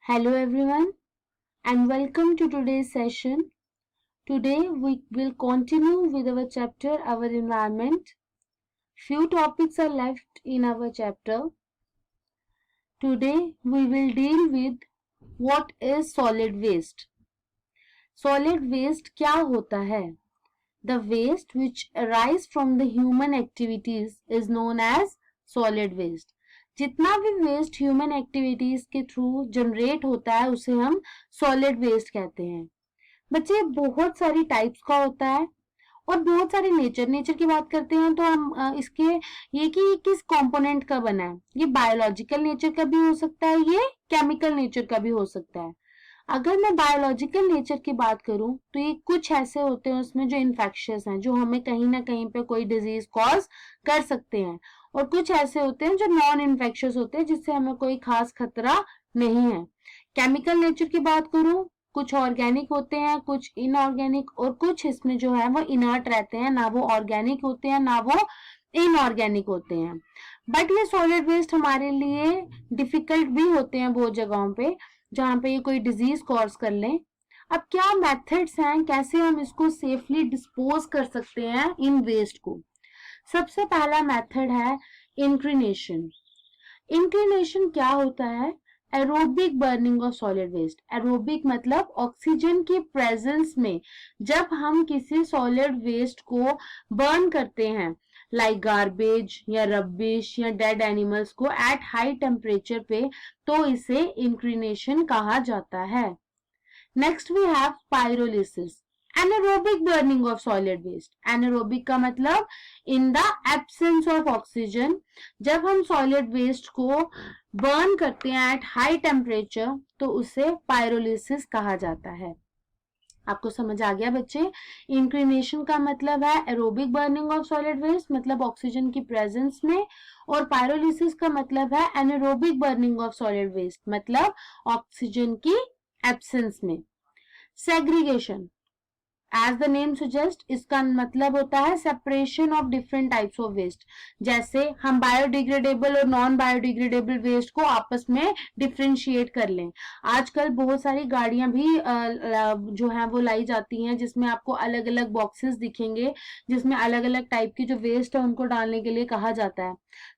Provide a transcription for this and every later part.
Hello everyone and welcome to today's session. Today we will continue with our chapter Our Environment. Few topics are left in our chapter. Today we will deal with what is solid waste. Solid waste क्या होता है? The waste which arise from the human activities is known as solid waste. जितना भी waste human activities के through generate होता है उसे हम सॉलिड वेस्ट कहते हैं. बच्चे बहुत सारी टाइप्स का होता है और बहुत सारे नेचर की बात करते हैं तो हम इसके ये कि किस कंपोनेंट का बना है, ये बायोलॉजिकल नेचर का भी हो सकता है, ये केमिकल नेचर का भी हो सकता है. अगर मैं बायोलॉजिकल नेचर की बात करूं तो ये कुछ ऐसे होते हैं उसमें जो इन्फेक्शियस हैं, जो हमें कहीं ना कहीं पे कोई डिजीज कॉज कर सकते हैं, और कुछ ऐसे होते हैं जो नॉन इन्फेक्शियस होते हैं जिससे हमें कोई खास खतरा नहीं है. केमिकल नेचर की बात करूं, कुछ ऑर्गेनिक होते हैं, कुछ इनऑर्गेनिक, और कुछ इसमें जो है वो इनर्ट रहते हैं, ना वो ऑर्गेनिक होते हैं ना वो इनऑर्गेनिक होते हैं. बट ये सॉलिड वेस्ट हमारे लिए डिफिकल्ट भी होते हैं बहुत जगहों पे जहां पे ये कोई डिजीज कॉज कर लें. अब क्या मेथड्स हैं, कैसे हम इसको सेफली डिस्पोज कर सकते हैं इन वेस्ट को? सबसे पहला मेथड है इंक्रीनेशन. इंक्रीनेशन क्या होता है? Aerobic burning of solid waste. Aerobic मतलब ऑक्सीजन की प्रेजेंस में जब हम किसी सॉलिड वेस्ट को बर्न करते हैं, लाइक गार्बेज या रबिश या डेड एनिमल्स को एट हाई टेम्परेचर पे, तो इसे इंक्रीनेशन कहा जाता है. Next we have pyrolysis, anaerobic burning of solid waste. Anaerobic का मतलब in the absence of oxygen. जब हम सॉलिड वेस्ट को बर्न करते हैं एट हाई टेम्परेचर तो उसे पायरोलिसिस कहा जाता है. आपको समझ आ गया बच्चे? इंक्रीनेशन का मतलब है aerobic burning of solid waste, मतलब ऑक्सीजन की प्रेजेंस में, और पायरोलिसिस का मतलब है anaerobic burning of solid waste, मतलब ऑक्सीजन की एब्सेंस में. Segregation, as the name suggest, इसका मतलब होता है separation of different types of waste. जैसे हम बायोडिग्रेडेबल और नॉन बायोडिग्रेडेबल वेस्ट को आपस में डिफरेंशिएट कर लें. आजकल बहुत सारी गाड़ियां भी जो है वो लाई जाती हैं जिसमें आपको अलग अलग बॉक्सेस दिखेंगे जिसमें अलग अलग टाइप की जो वेस्ट है उनको डालने के लिए कहा जाता है.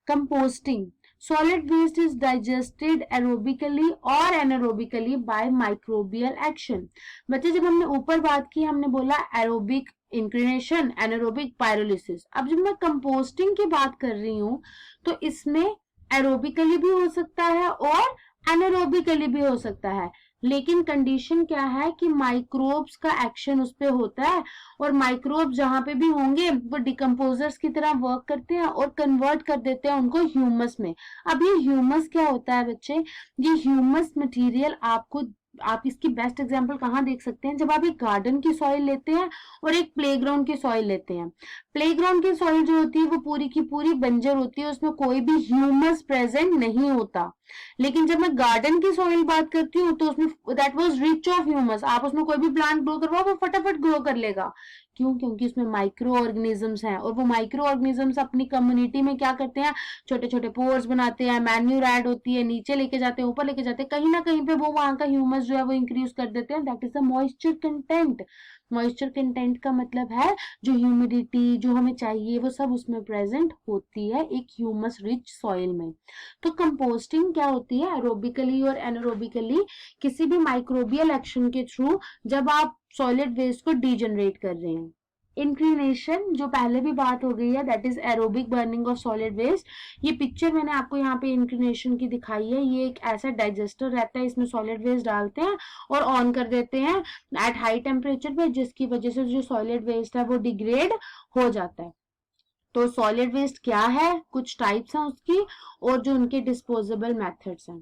Composting, solid waste is digested aerobically और anaerobically by microbial action. बच्चे जब हमने ऊपर बात की हमने बोला एरोबिक इंक्रीनेशन, एनारोबिक पायरोलिसिस. अब जब मैं कंपोस्टिंग की बात कर रही हूं तो इसमें एरोबिकली भी हो सकता है और एनारोबिकली भी हो सकता है, लेकिन कंडीशन क्या है कि माइक्रोब्स का एक्शन उस पर होता है, और माइक्रोब जहां पे भी होंगे वो डिकम्पोजर्स की तरह वर्क करते हैं और कन्वर्ट कर देते हैं उनको ह्यूमस में. अब ये ह्यूमस क्या होता है बच्चे? ये ह्यूमस मटेरियल आप इसकी बेस्ट एग्जांपल कहाँ देख सकते हैं? जब आप एक गार्डन की सॉइल लेते हैं और एक प्लेग्राउंड की सॉइल लेते हैं. प्लेग्राउंड की सॉइल जो होती है वो पूरी की पूरी बंजर होती है, उसमें कोई भी ह्यूमस प्रेजेंट नहीं होता. लेकिन जब मैं गार्डन की सॉइल बात करती हूँ तो उसमें that was rich of humus. आप उसमें कोई भी प्लांट ग्रो करवाओ वो फटाफट ग्रो कर लेगा. क्यों? क्योंकि उसमें माइक्रो ऑर्गेनिजम्स हैं, और वो माइक्रो ऑर्गेनिजम्स अपनी कम्युनिटी में क्या करते हैं, छोटे छोटे पोर्स बनाते हैं, मैन्यूर ऐड होती है, नीचे लेके जाते हैं, ऊपर लेके जाते हैं, कहीं ना कहीं पे वो वहां का ह्यूमस जो है वो इंक्रीज कर देते हैं. That is the moisture content. Moisture content का मतलब है जो ह्यूमिडिटी जो हमें चाहिए वो सब उसमें प्रेजेंट होती है एक ह्यूमस रिच सॉइल में. तो कंपोस्टिंग क्या होती है? एरोबिकली और एनारोबिकली किसी भी माइक्रोबियल एक्शन के थ्रू जब आप सॉलिड वेस्ट को डीजनरेट कर रहे हैं. इंक्रीनेशन जो पहले भी बात हो गई है, that is aerobic burning of solid waste. ये पिक्चर मैंने आपको यहाँ पे इंक्रीनेशन की दिखाई है. ये एक ऐसा डाइजेस्टर रहता है, इसमें सॉलिड वेस्ट डालते हैं और ऑन कर देते हैं एट हाई टेम्परेचर पे, जिसकी वजह से जो सॉलिड वेस्ट है वो डिग्रेड हो जाता है. तो सॉलिड वेस्ट क्या है, कुछ टाइप्स हैं उसकी, और जो उनके डिस्पोजेबल मेथड्स हैं.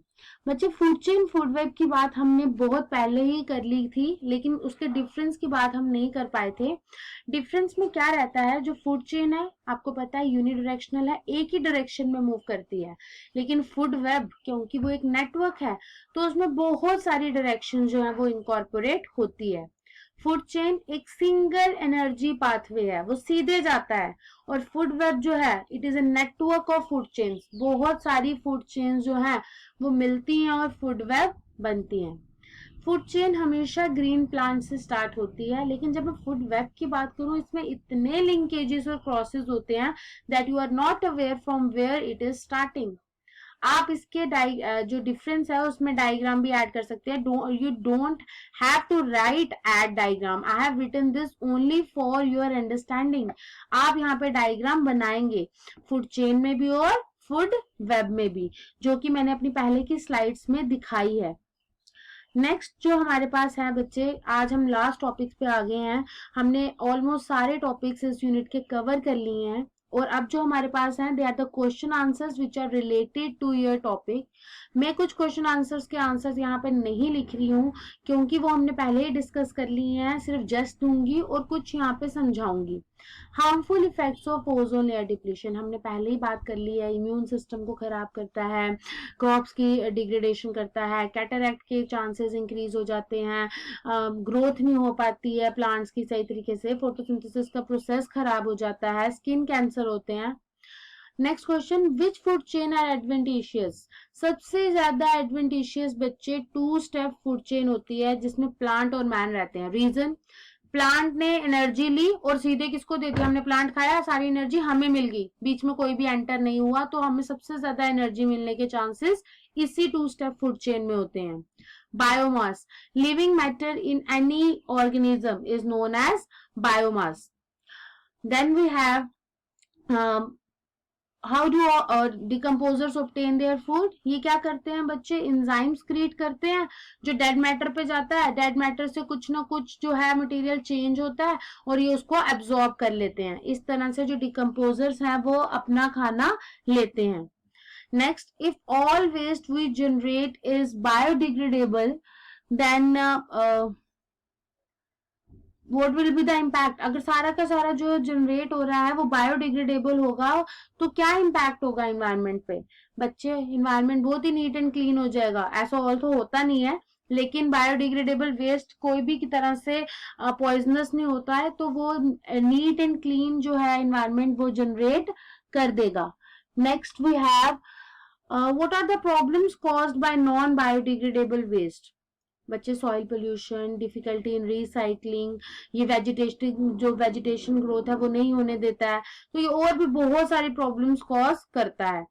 बच्चे फूड चेन फूड वेब की बात हमने बहुत पहले ही कर ली थी, लेकिन उसके डिफरेंस की बात हम नहीं कर पाए थे. डिफरेंस में क्या रहता है? जो फूड चेन है आपको पता है यूनिडायरेक्शनल है, एक ही डायरेक्शन में मूव करती है. लेकिन फूड वेब क्योंकि वो एक नेटवर्क है तो उसमें बहुत सारी डायरेक्शन जो है वो इनकॉर्पोरेट होती है. फूड चेन एक सिंगल एनर्जी पाथवे है, वो सीधे जाता है. और फूड वेब जो है it is a network of food chains. बहुत सारी फूड चेन्स जो है वो मिलती हैं और फूड वेब बनती हैं। फूड चेन हमेशा ग्रीन प्लांट से स्टार्ट होती है, लेकिन जब मैं फूड वेब की बात करूं इसमें इतने लिंकेजेस और क्रॉसेस होते हैं that you are not aware from where it is starting. आप इसके जो डिफरेंस है उसमें डायग्राम भी ऐड कर सकते हैं। You don't have to write add diagram, I have written this only for your understanding. आप यहाँ पे डायग्राम बनाएंगे फूड चेन में भी और फूड वेब में भी, जो कि मैंने अपनी पहले की स्लाइड्स में दिखाई है। नेक्स्ट जो हमारे पास है बच्चे, आज हम लास्ट टॉपिक्स पे आ गए हैं। हमने ऑलमोस्ट सारे टॉपिक्स इस यूनिट के कवर कर लिए हैं, और अब जो हमारे पास हैं they are the question answers which are related to your topic. मैं कुछ क्वेश्चन आंसर्स के आंसर्स यहाँ पे नहीं लिख रही हूँ क्योंकि वो हमने पहले ही डिस्कस कर लिए हैं, सिर्फ जस्ट दूंगी और कुछ यहाँ पे समझाऊंगी। Harmful effects of ozone layer depletion हमने पहले ही बात कर ली है। इम्यून सिस्टम को खराब करता है, क्रॉप्स की डिग्रेडेशन करता है, कैटरैक्ट के चांसेस इंक्रीज हो जाते हैं, ग्रोथ नहीं हो पाती है प्लांट्स की सही तरीके से, फोटोसिंथेसिस का प्रोसेस खराब हो जाता है, स्किन कैंसर होते हैं। Next question, which food chain are adventitious? सबसे ज्यादा एडवेंटिशियस बच्चे टू स्टेप फूड चेन होती है जिसमें प्लांट और मैन रहते हैं। रीजन, प्लांट ने एनर्जी ली और सीधे किसको दे दिया, हमने प्लांट खाया, सारी एनर्जी हमें मिल गई, बीच में कोई भी एंटर नहीं हुआ, तो हमें सबसे ज्यादा एनर्जी मिलने के चांसेस इसी टू स्टेप फूड चेन में होते हैं। Biomass, living matter in any organism is known as biomass. Then we have how do decomposers obtain their food? ये क्या करते हैं बच्चे, इंजाइम्स क्रिएट करते हैं जो डेड मैटर पे जाता है, डेड मैटर से कुछ ना कुछ जो है मटेरियल चेंज होता है और ये उसको एब्जॉर्ब कर लेते हैं। इस तरह से जो डिकम्पोजर्स हैं वो अपना खाना लेते हैं। Next, if all waste we generate is biodegradable then what will be the impact? अगर सारा का सारा जो जनरेट हो रहा है वो बायोडिग्रेडेबल होगा तो क्या इम्पैक्ट होगा इन्वायरमेंट पे? बच्चे, इन्वायरमेंट बहुत ही नीट एंड क्लीन हो जाएगा। ऐसा ऑल्सो होता नहीं है, लेकिन बायोडिग्रेडेबल वेस्ट कोई भी की तरह से पॉइजनस नहीं होता है, तो वो नीट एंड क्लीन जो है इन्वायरमेंट वो जनरेट कर देगा। Next we have what are the problems caused by non biodegradable waste? बच्चे, soil pollution, difficulty in recycling, ये वेजिटेशन ग्रोथ है वो नहीं होने देता है, तो ये और भी बहुत सारी प्रॉब्लम्स कॉज करता है।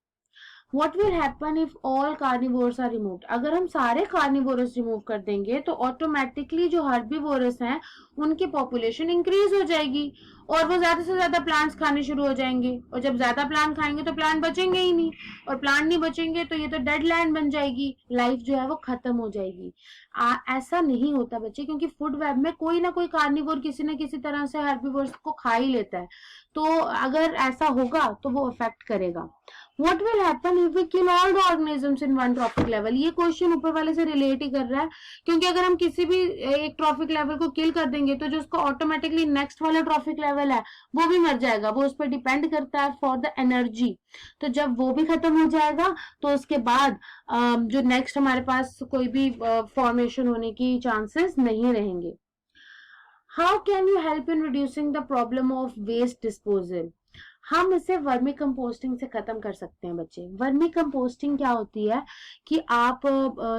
What will happen if all carnivores are removed? अगर हम सारे कार्निवोरस रिमूव कर देंगे तो ऑटोमेटिकली जो हर्बीवोरस हैं उनकी पॉपुलेशन इंक्रीज हो जाएगी और वो ज्यादा से ज्यादा प्लांट्स खाने शुरू हो जाएंगे, और जब ज्यादा प्लांट खाएंगे तो प्लांट बचेंगे ही नहीं, और प्लांट नहीं बचेंगे तो ये तो डेड लैंड बन जाएगी, लाइफ जो है वो खत्म हो जाएगी। ऐसा नहीं होता बच्चे, क्योंकि फूड वेब में कोई ना कोई कार्निवोर किसी न किसी तरह से हर्बीवोर्स को खा ही लेता है, तो अगर ऐसा होगा तो वो अफेक्ट करेगा। What will happen if we kill all the organisms in one trophic level? ये क्वेश्चन ऊपर वाले से रिलेट ही कर रहा है, क्योंकि अगर हम किसी भी एक ट्रॉफिक लेवल को किल कर देंगे तो जो उसका ऑटोमेटिकली नेक्स्ट वाला ट्रॉफिक लेवल है वो भी मर जाएगा, वो उस पर डिपेंड करता है फॉर द एनर्जी। तो जब वो भी खत्म हो जाएगा तो उसके बाद जो नेक्स्ट हमारे पास कोई भी फॉर्मेशन होने की चांसेस नहीं रहेंगे। How can you help in reducing the problem of waste disposal? हम इसे वर्मी कंपोस्टिंग से खत्म कर सकते हैं बच्चे। वर्मी कंपोस्टिंग क्या होती है कि आप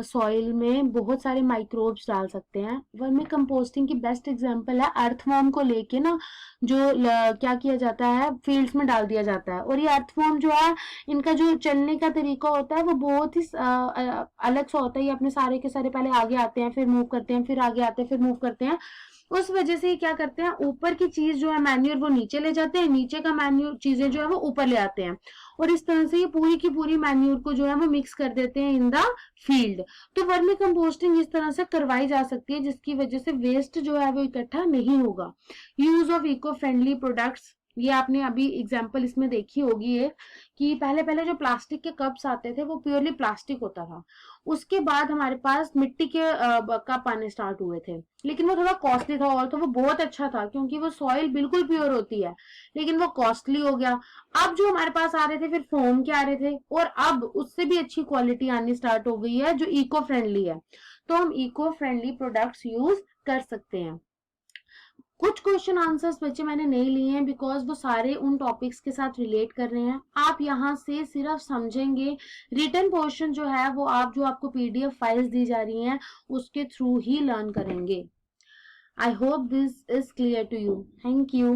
सॉइल में बहुत सारे माइक्रोब्स डाल सकते हैं। वर्मी कंपोस्टिंग की बेस्ट एग्जांपल है अर्थवॉर्म को लेके ना, जो क्या किया जाता है, फील्ड्स में डाल दिया जाता है, और ये अर्थवॉर्म जो है इनका जो चलने का तरीका होता है वो बहुत ही अलग सा होता है। ये अपने सारे के सारे पहले आगे आते हैं, फिर मूव करते हैं, फिर आगे आते हैं, फिर मूव करते हैं। उस वजह से क्या करते हैं, ऊपर की चीज जो है मैन्यूर वो नीचे ले जाते हैं, नीचे का मैन्यूर चीजें जो है वो ऊपर ले आते हैं, और इस तरह से ये पूरी की पूरी मैन्यूर को जो है वो मिक्स कर देते हैं इन द फील्ड। तो वर्मी कंपोस्टिंग इस तरह से करवाई जा सकती है जिसकी वजह से वेस्ट जो है वो इकट्ठा नहीं होगा। Use of eco friendly products, ये आपने अभी एग्जाम्पल इसमें देखी होगी है कि पहले पहले जो प्लास्टिक के कप्स आते थे वो प्योरली प्लास्टिक होता था, उसके बाद हमारे पास मिट्टी के कप आने स्टार्ट हुए थे, लेकिन वो थोड़ा कॉस्टली था, और तो वो बहुत अच्छा था क्योंकि वो सॉइल बिल्कुल प्योर होती है, लेकिन वो कॉस्टली हो गया। अब जो हमारे पास आ रहे थे फिर फोम के आ रहे थे, और अब उससे भी अच्छी क्वालिटी आनी स्टार्ट हो गई है जो इको फ्रेंडली है, तो हम इको फ्रेंडली प्रोडक्ट्स यूज कर सकते हैं। कुछ क्वेश्चन आंसर्स बच्चे मैंने नहीं लिए हैं बिकॉज वो सारे उन टॉपिक्स के साथ रिलेट कर रहे हैं। आप यहाँ से सिर्फ समझेंगे, रिटन पोर्शन जो है वो आप जो आपको पीडीएफ फाइल्स दी जा रही हैं उसके थ्रू ही लर्न करेंगे। I hope this is clear to you. Thank you.